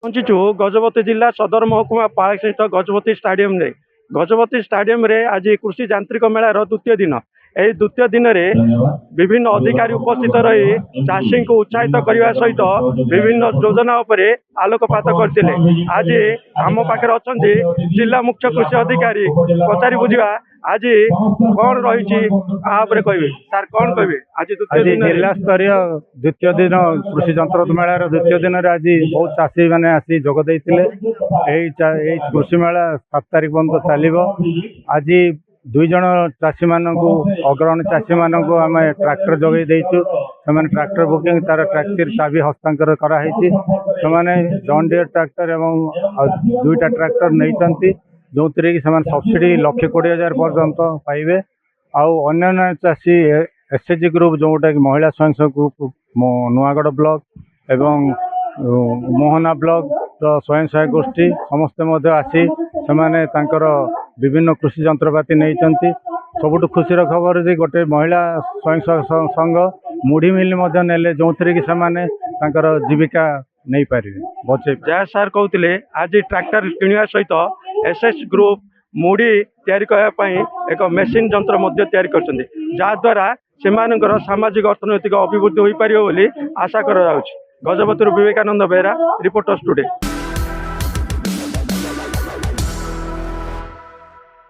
पहुंचीचु गजपति जिला सदर महकुमा पाड़ सहित गजपति स्टाडियम रे गजपति स्टाडियम रे आज कृषि यांत्रिक मेलार द्वितीय दिन यही द्वितीय दिन में विभिन्न अधिकारी उपस्थित रही चाषी को उत्साहित करने सहित विभिन्न योजना उपरे आलोकपात करते। आज आम पाखे अच्छा जिला मुख्य कृषि अधिकारी पचारि बुझा आज कौन रही कहे सार कौन कहे आज जिला स्तरीय द्वितीय दिन कृषि जंत्र मेलार द्वितीय दिन में आज बहुत चाषी मैंने आसी जोगदे कृषि मेला 7 तारिख पर्यटन चलो। आज 2 जन चाषी मानक अग्रणी चाषी मानक आम ट्रैक्टर जगै देचु से ट्रैक्टर बुकिंग तार ट्रैक्टर चाबी हस्तांतर कराई से जॉन डियर ट्रैक्टर एवं 2टा ट्रैक्टर नहीं जो थी कि सब्सिडी 1,20,000 पर्यंत पाइबे। अन्य चाषी एसएचजी ग्रुप जोटा कि महिला स्वयं सहायक ग्रुप नुआगढ़ ब्लॉक एवं मोहना ब्लॉक तो स्वयं सहायक गोष्ठी समस्ते आसी से विभिन्न कृषि जंत्रपाति नहीं। सबुठ खुशीर खबर जे गोटे महिला स्वयं सहायक संघ मुढ़ी मिल ने जो थी कि जीविका नहीं पारे बचे। जय सार कहते आज ट्रैक्टर किणवा सहित एसएच ग्रुप मुड़ी तैयारी करने एक मेसीन जंत्र तैयारी कर जहाद्वारा से सामाजिक अर्थनैतिक अभिवृद्धि हो पार आशा कर। Gajapati Vivekananda Behera reporters today.